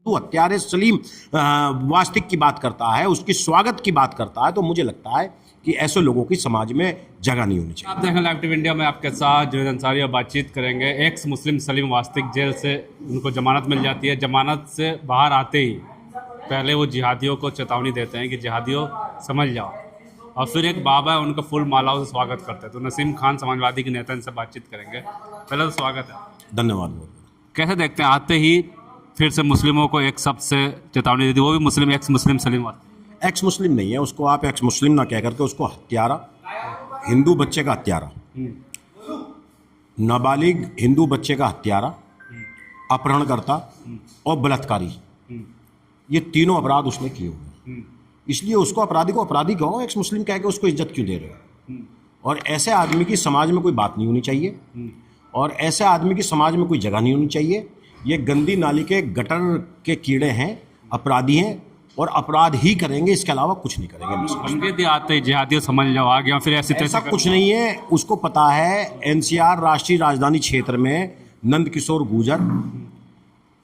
तो हत्यारे सलीम वास्तिक की बात करता है, उसकी स्वागत की बात करता है, तो मुझे लगता है कि ऐसे लोगों की समाज में जगह नहीं होनी चाहिए। आप देखें लाइव टीवी इंडिया में आपके साथ जुनैद अंसारी और बातचीत करेंगे। एक्स मुस्लिम सलीम वास्तिक जेल से उनको जमानत मिल जाती है। जमानत से बाहर आते ही पहले वो जिहादियों को चेतावनी देते हैं कि जिहादियों समझ जाओ, और फिर एक बाबा है उनका फूल मालाओं से स्वागत करते हैं। तो नसीम खान समाजवादी के नेता, इनसे बातचीत करेंगे। पहले तो स्वागत है। धन्यवाद। कैसे देखते हैं आते ही फिर से मुस्लिमों को एक शब्द से चेतावनी दे दी, वो भी Muslim, ex Muslim Salim Wastik. Ex Muslim नहीं है, उसको आप एक्स मुस्लिम ना कह करके उसको हत्यारा, हिंदू बच्चे का हत्यारा, नाबालिग हिंदू बच्चे का हत्यारा, अपहरणकर्ता और बलात्कारी, ये तीनों अपराध उसने किए हुए। इसलिए उसको अपराधी को अपराधी कहो, एक्स मुस्लिम कह के उसको इज्जत क्यों दे रहे हो? और ऐसे आदमी की समाज में कोई बात नहीं होनी चाहिए, और ऐसे आदमी की समाज में कोई जगह नहीं होनी चाहिए। ये गंदी नाली के गटर के कीड़े हैं, अपराधी हैं, और अपराध ही करेंगे, इसके अलावा कुछ नहीं करेंगे। आते ही जिहादियों समझ जाओ आ गया, फिर ऐसा कुछ नहीं है। उसको पता है एनसीआर राष्ट्रीय राजधानी क्षेत्र में नंद किशोर गुर्जर,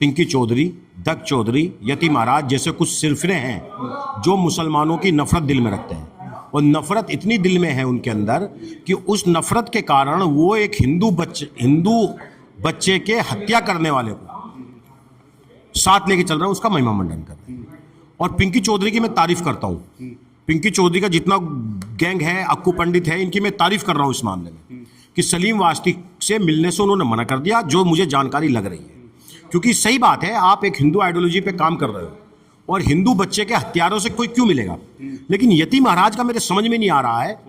पिंकी चौधरी, दत्त चौधरी, यति महाराज जैसे कुछ सिरफिरे हैं जो मुसलमानों की नफरत दिल में रखते हैं, और नफरत इतनी दिल में है उनके अंदर कि उस नफरत के कारण वो एक हिंदू बच्चे के हत्या करने वाले को साथ लेके चल रहे हैं, उसका महिमा मंडन कर रहे हैं। और पिंकी चौधरी की मैं तारीफ करता हूँ। पिंकी चौधरी का जितना गैंग है, अक्कू पंडित है, इनकी मैं तारीफ कर रहा हूँ इस मामले में कि सलीम वास्तिक से मिलने से उन्होंने मना कर दिया, जो मुझे जानकारी लग रही है। क्योंकि सही बात है, आप एक हिंदू आइडियोलॉजी पे काम कर रहे हो और हिंदू बच्चे के हत्यारों से कोई क्यों मिलेगा? लेकिन यति महाराज का मेरे समझ में नहीं आ रहा है।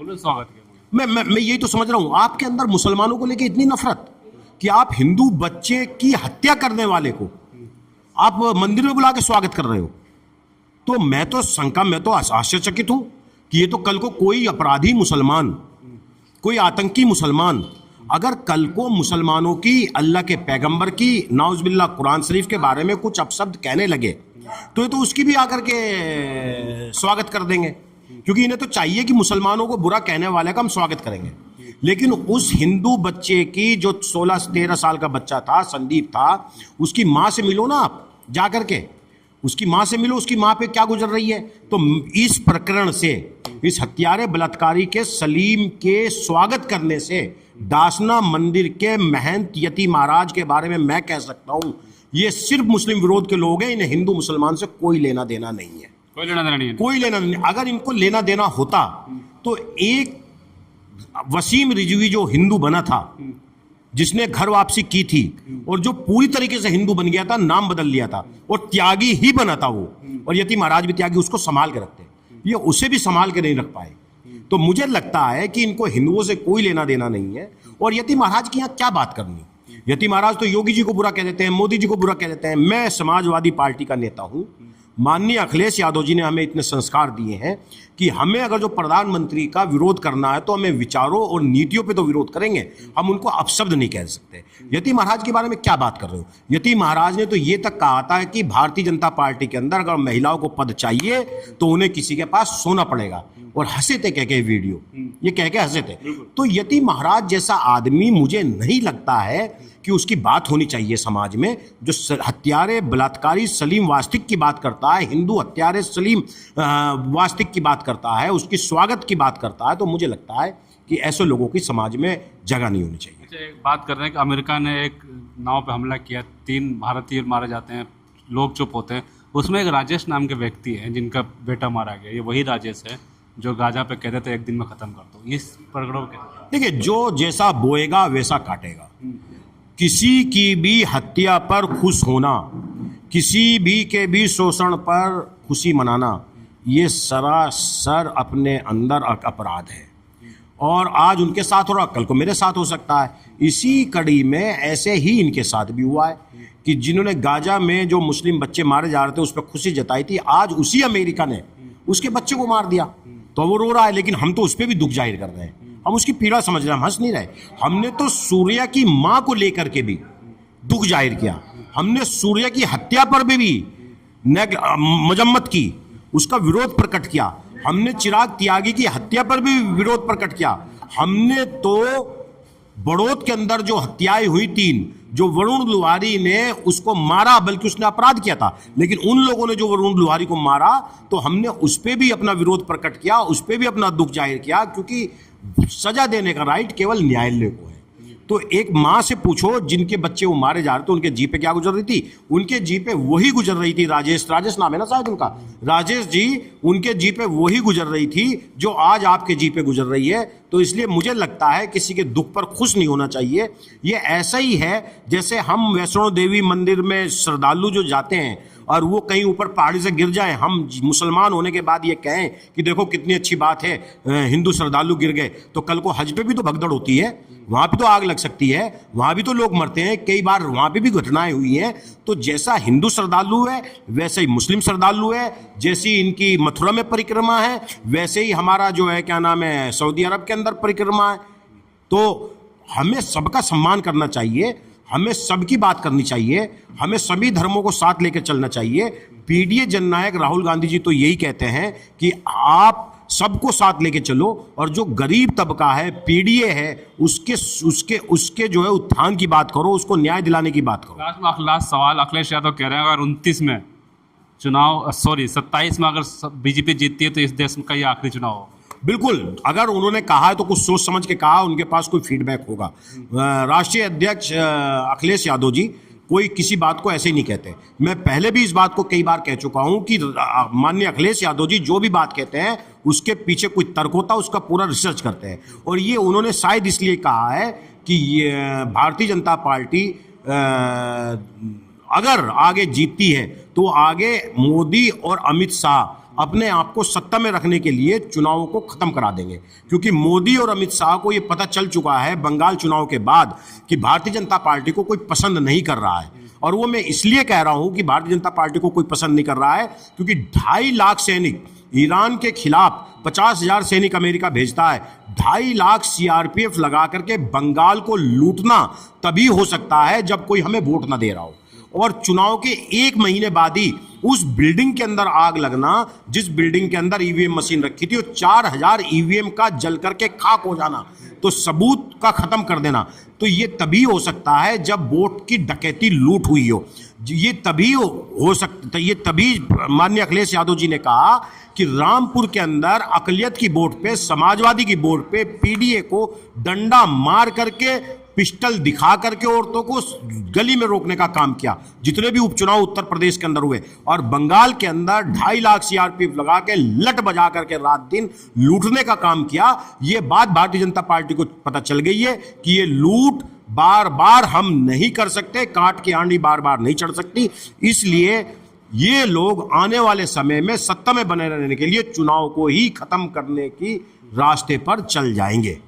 मैं यही तो समझ रहा हूँ, आपके अंदर मुसलमानों को लेकर इतनी नफरत कि आप हिंदू बच्चे की हत्या करने वाले को आप मंदिर में बुला के स्वागत कर रहे हो। तो मैं तो आश्चर्यचकित हूं कि ये तो कल को कोई अपराधी मुसलमान, कोई आतंकी मुसलमान अगर कल को मुसलमानों की, अल्लाह के पैगंबर की, नाउज़ुबिल्लाह कुरान शरीफ के बारे में कुछ अपशब्द कहने लगे तो ये तो उसकी भी आकर के स्वागत कर देंगे, क्योंकि इन्हें तो चाहिए कि मुसलमानों को बुरा कहने वाले का हम स्वागत करेंगे। लेकिन उस हिंदू बच्चे की, जो 16-13 साल का बच्चा था, संदीप था, उसकी माँ से मिलो ना आप, जा करके उसकी माँ से मिलो, उसकी माँ पे क्या गुजर रही है। तो इस प्रकरण से, इस हत्यारे बलात्कारी के सलीम के स्वागत करने से दासना मंदिर के महंत यति महाराज के बारे में मैं कह सकता हूं, ये सिर्फ मुस्लिम विरोध के लोग हैं, इन्हें हिंदू मुसलमान से कोई लेना देना नहीं है। कोई लेना देना नहीं है। कोई लेना नहीं। अगर इनको लेना देना होता तो एक वसीम रिजवी जो हिंदू बना था, जिसने घर वापसी की थी और जो पूरी तरीके से हिंदू बन गया था, नाम बदल लिया था और त्यागी ही बना था वो, और यति महाराज भी त्यागी, उसको संभाल के रखते, ये उसे भी संभाल के नहीं रख पाए। तो मुझे लगता है कि इनको हिंदुओं से कोई लेना देना नहीं है। और यति महाराज की यहाँ क्या बात करनी? यति महाराज तो योगी जी को बुरा कह देते हैं, मोदी जी को बुरा कह देते हैं। मैं समाजवादी पार्टी का नेता हूँ। माननीय अखिलेश यादव जी ने हमें इतने संस्कार दिए हैं कि हमें अगर जो प्रधानमंत्री का विरोध करना है तो हमें विचारों और नीतियों पे तो विरोध करेंगे, हम उनको अपशब्द नहीं कह सकते। यति महाराज के बारे में क्या बात कर रहे हो? यति महाराज ने तो ये तक कहा था कि भारतीय जनता पार्टी के अंदर अगर महिलाओं को पद चाहिए तो उन्हें किसी के पास सोना पड़ेगा, और हंसे थे कह के वीडियो, ये कह के हंसे थे। तो यति महाराज जैसा आदमी मुझे नहीं लगता है कि उसकी बात होनी चाहिए समाज में। जो हत्यारे बलात्कारी सलीम वास्तिक की बात करता है, हिंदू हत्यारे सलीम वास्तिक की बात करता है, उसकी स्वागत की बात करता है, तो मुझे लगता है कि ऐसे लोगों की समाज में जगह नहीं होनी चाहिए। अच्छा, एक बात कर रहे हैं कि अमेरिका ने एक नाव पे हमला किया, 3 भारतीय मारे जाते हैं, लोग चुप होते हैं। उसमें एक राजेश नाम के व्यक्ति हैं जिनका बेटा मारा गया। ये वही राजेश है जो गाजा पे कहते थे एक दिन में खत्म कर दो। इस प्रकरणों के देखिए, जो जैसा बोएगा वैसा काटेगा। किसी की भी हत्या पर खुश होना, किसी भी के भी शोषण पर खुशी मनाना, ये सरासर अपने अंदर अपराध है। और आज उनके साथ हो रहा, कल को मेरे साथ हो सकता है। इसी कड़ी में ऐसे ही इनके साथ भी हुआ है कि जिन्होंने गाजा में जो मुस्लिम बच्चे मारे जा रहे थे उस पर खुशी जताई थी, आज उसी अमेरिका ने उसके बच्चे को मार दिया। तो वो रो रहा है, लेकिन हम तो उस पर भी दुख जाहिर कर रहे हैं, हम उसकी पीड़ा समझ रहे हैं, हम हंस नहीं रहे। हमने तो सूर्या की मां को लेकर के भी दुख जाहिर किया, हमने सूर्या की हत्या पर भी मजम्मत की, उसका विरोध प्रकट किया। हमने चिराग त्यागी की हत्या पर भी विरोध प्रकट किया। हमने तो बड़ौद के अंदर जो हत्याएं हुई 3, जो वरुण लुहारी ने उसको मारा, बल्कि उसने अपराध किया था, लेकिन उन लोगों ने जो वरुण लुहारी को मारा तो हमने उस पर भी अपना विरोध प्रकट किया, उस पर भी अपना दुख जाहिर किया, क्योंकि सजा देने का राइट केवल न्यायालय को है। तो एक माँ से पूछो जिनके बच्चे वो मारे जा रहे थे, उनके जी पे क्या गुजर रही थी? उनके जी पे वही गुजर रही थी, राजेश नाम है ना शायद उनका, राजेश जी, उनके जी पे वही गुजर रही थी जो आज आपके जी पे गुजर रही है। तो इसलिए मुझे लगता है किसी के दुख पर खुश नहीं होना चाहिए। ये ऐसा ही है जैसे हम वैष्णो देवी मंदिर में श्रद्धालु जो जाते हैं और वो कहीं ऊपर पहाड़ी से गिर जाए, हम मुसलमान होने के बाद ये कहें कि देखो कितनी अच्छी बात है, हिंदू श्रद्धालु गिर गए, तो कल को हज पे भी तो भगदड़ होती है, वहां भी तो आग लग सकती है, वहां भी तो लोग मरते हैं, कई बार वहां पे भी घटनाएं हुई हैं। तो जैसा हिंदू श्रद्धालु है वैसे ही मुस्लिम श्रद्धालु है, जैसी इनकी मथुरा में परिक्रमा है वैसे ही हमारा जो है क्या नाम है सऊदी अरब के अंदर परिक्रमा है। तो हमें सबका सम्मान करना चाहिए, हमें सबकी बात करनी चाहिए, हमें सभी धर्मों को साथ लेकर चलना चाहिए। पीडीए जननायक राहुल गांधी जी तो यही कहते हैं कि आप सबको साथ लेके चलो, और जो गरीब तबका है, पीडीए है, उसके जो है उत्थान की बात करो, उसको न्याय दिलाने की बात करो। लास्ट सवाल, अखिलेश यादव कह रहे हैं अगर 29 में 27 में अगर बीजेपी जीतती है तो इस देश का ये आखिरी चुनाव हो। बिल्कुल, अगर उन्होंने कहा है तो कुछ सोच समझ के कहा, उनके पास कोई फीडबैक होगा। राष्ट्रीय अध्यक्ष अखिलेश यादव जी कोई किसी बात को ऐसे ही नहीं कहते। मैं पहले भी इस बात को कई बार कह चुका हूं कि माननीय अखिलेश यादव जी जो भी बात कहते हैं उसके पीछे कोई तर्क होता है, उसका पूरा रिसर्च करते हैं। और ये उन्होंने शायद इसलिए कहा है कि भारतीय जनता पार्टी अगर आगे जीतती है तो आगे मोदी और अमित शाह अपने आप को सत्ता में रखने के लिए चुनावों को खत्म करा देंगे, क्योंकि मोदी और अमित शाह को यह पता चल चुका है बंगाल चुनाव के बाद कि भारतीय जनता पार्टी को कोई पसंद नहीं कर रहा है। और वो मैं इसलिए कह रहा हूं कि भारतीय जनता पार्टी को कोई पसंद नहीं कर रहा है क्योंकि 2.5 लाख सैनिक ईरान के खिलाफ 50,000 सैनिक अमेरिका भेजता है, 2.5 लाख सीआरपीएफ लगा करके बंगाल को लूटना तभी हो सकता है जब कोई हमें वोट ना दे रहा हो। और चुनाव के 1 महीने बाद ही उस बिल्डिंग के अंदर आग लगना, जिस बिल्डिंग के अंदर ईवीएम मशीन रखी थी, वो 4,000 ईवीएम का जल करके खाक हो जाना, तो सबूत का खत्म कर देना, तो ये तभी हो सकता है जब वोट की डकैती लूट हुई हो। ये तभी हो सकता, ये तभी माननीय अखिलेश यादव जी ने कहा कि रामपुर के अंदर अकलियत की वोट पे, समाजवादी की वोट पे पीडीए को डंडा मार करके, पिस्टल दिखा करके औरतों को गली में रोकने का काम किया, जितने भी उपचुनाव उत्तर प्रदेश के अंदर हुए। और बंगाल के अंदर 2.5 लाख सीआरपीएफ लगा के लट बजा करके रात दिन लूटने का काम किया। ये बात भारतीय जनता पार्टी को पता चल गई है कि ये लूट बार बार हम नहीं कर सकते, काट की आंधी बार बार नहीं चढ़ सकती। इसलिए ये लोग आने वाले समय में सत्ता में बने रहने के लिए चुनाव को ही खत्म करने की रास्ते पर चल जाएंगे।